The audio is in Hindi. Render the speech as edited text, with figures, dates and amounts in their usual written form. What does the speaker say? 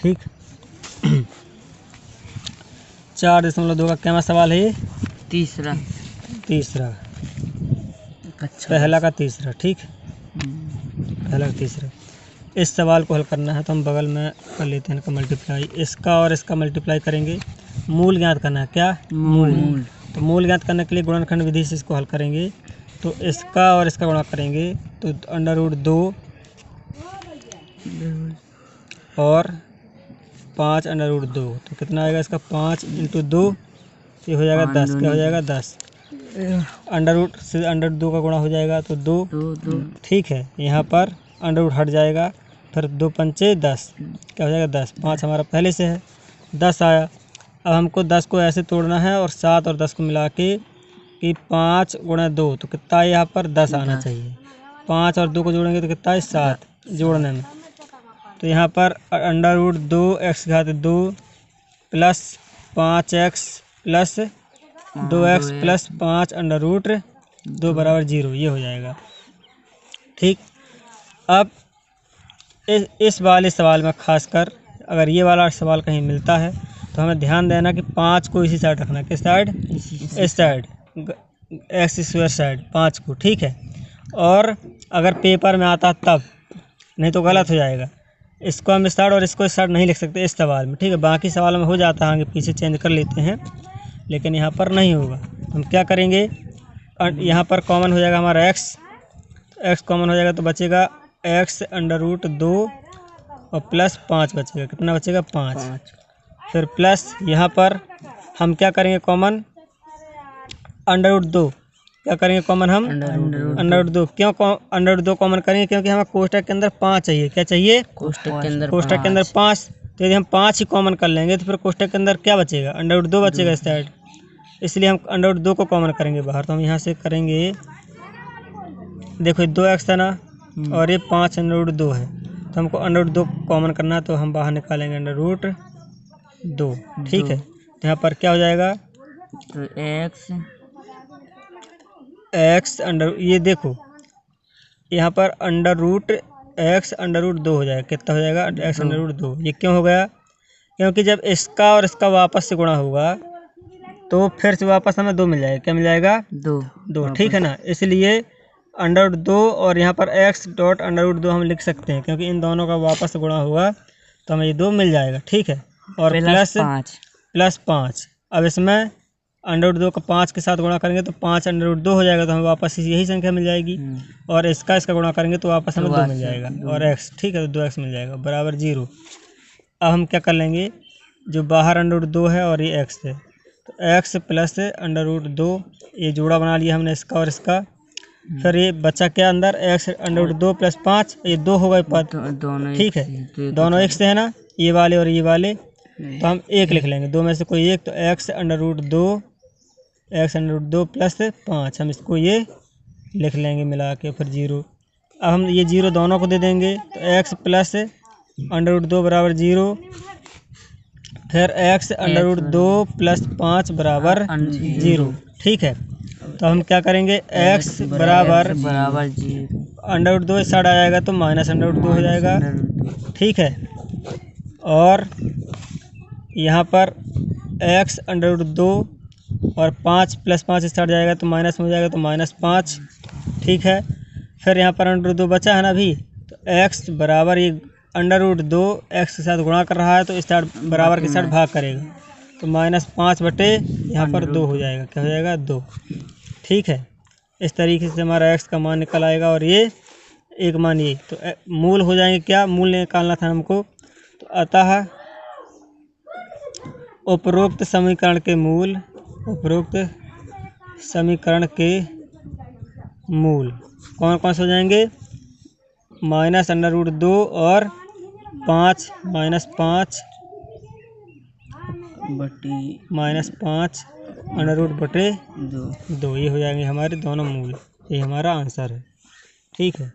ठीक। 4.2 का क्या सवाल है ये? तीसरा पहला का तीसरा। ठीक, पहला का तीसरा। इस सवाल को हल करना है तो हम बगल में कर लेते हैं इनका मल्टीप्लाई। इसका और इसका मल्टीप्लाई करेंगे, मूल ज्ञात करना है। क्या? मूल। तो मूल ज्ञात करने के लिए गुणनखंड विधि से इसको हल करेंगे। तो इसका और इसका गुणा करेंगे तो √2 और 5 √2, तो कितना आएगा इसका? 5 × 2, ये हो जाएगा 10। क्या हो जाएगा? 10। अंडर रूट से √2 का गुणा हो जाएगा तो 2। ठीक है, यहाँ पर अंडर रूट हट जाएगा, फिर 2 पंचे 10, क्या हो जाएगा? 10। 5 हमारा पहले से है, 10 आया। अब हमको 10 को ऐसे तोड़ना है और 7 और 10 को मिला के कि 5 × 2, तो कितना है यहाँ पर? 10 आना चाहिए। 5 और 2 को जोड़ेंगे तो कितना है? 7 जोड़ने में। तो यहाँ पर √2 x घात 2 plus 5x plus 2x plus 5 √2 बराबर 0, ये हो जाएगा। ठीक। अब इस वाले सवाल में खासकर अगर ये वाला सवाल कहीं मिलता है तो हमें ध्यान देना कि 5 को इसी साइड रखना। किस साइड? इस साइड, x² साइड 5 को। ठीक है, और अगर पेपर में आता तब, नहीं तो गलत हो जाएगा। इसको हम इस साइड और इसको इस साइड नहीं लिख सकते इस सवाल में। ठीक है, बाकी सवालों में हो जाता है, आगे पीछे चेंज कर लेते हैं, लेकिन यहाँ पर नहीं होगा। हम क्या करेंगे, यहाँ पर कॉमन हो जाएगा हमारा x कॉमन हो जाएगा तो बचेगा x √2 और प्लस 5 बचेगा। कितना बचेगा? 5। फिर प्लस यहाँ पर हम क्या करेंगे कॉमन? √2 क्या करेंगे कॉमन? हम √2। क्यों √2 कॉमन करेंगे? क्योंकि हमें कोष्टक के अंदर 5 चाहिए। क्या चाहिए? कोष्टक के अंदर 5। तो यदि हम 5 ही कॉमन कर लेंगे तो फिर कोष्टक के अंदर क्या बचेगा? √2 बचेगा इस साइड, इसलिए हम √2 को कॉमन करेंगे बाहर। तो हम यहाँ से करेंगे, देखो 2x है ना, और ये 5 √2 है, तो हमको √2 कॉमन करना है, तो हम बाहर निकालेंगे √2। ठीक है, तो यहाँ पर क्या हो जाएगा? तो x ये देखो यहाँ पर x √2 हो जाएगा। कितना हो जाएगा? x √2। ये क्यों हो गया? क्योंकि जब इसका और इसका वापस से गुणा होगा तो फिर से वापस हमें 2 मिल जाएगा। क्या मिल जाएगा? 2। ठीक है ना, इसलिए √2 और यहाँ पर x डॉट √2 हम लिख सकते हैं, क्योंकि इन दोनों का वापस से गुणा होगा तो हमें ये 2 मिल जाएगा। ठीक है, और प्लस 5। अब इसमें √2 का 5 के साथ गुणा करेंगे तो 5 √2 हो जाएगा, तो हमें वापस यही संख्या मिल जाएगी। और इसका गुणा करेंगे तो वापस हमें 2 मिल जाएगा, और x। ठीक है, तो 2x मिल जाएगा बराबर 0। अब हम क्या कर लेंगे, जो बाहर √2 है और ये x है, तो x प्लस √2, ये जोड़ा बना लिया हमने इसका और इसका। फिर ये बचा क्या अंदर? x √2 प्लस 5, ये 2 हो गए पद। ठीक है, दोनों एक से है ना, ये वाले और ये वाले, तो हम 1 लिख लेंगे, 2 में से कोई एक। तो x √2 प्लस 5, हम इसको ये लिख लेंगे मिला के, फिर 0। अब हम ये 0 दोनों को दे देंगे, तो x प्लस √2 बराबर 0, फिर x √2 प्लस 5 बराबर 0। ठीक है, तो हम क्या करेंगे, x बराबर √2 इस साइड आ जाएगा तो माइनस √2 हो जाएगा। ठीक है, और यहाँ पर x √2 और 5 प्लस 5 इस साइड जाएगा तो माइनस में हो जाएगा, तो -5। ठीक है, फिर यहाँ पर √2 बचा है ना अभी, तो x बराबर ये √2 x के साथ गुणा कर रहा है तो इस साइड बराबर के साइड भाग करेगा, तो -5 बटे यहाँ पर 2 हो जाएगा। क्या हो जाएगा? 2। ठीक है, इस तरीके से हमारा x का मान निकल आएगा, और ये एक मान ये, तो मूल हो जाएंगे। क्या मूल निकालना था हमको? तो अतः उपरोक्त समीकरण के मूल कौन कौन से हो जाएंगे? -√2 और 5 -5 √2 ये हो जाएंगे हमारे दोनों मूल। ये हमारा आंसर है। ठीक है।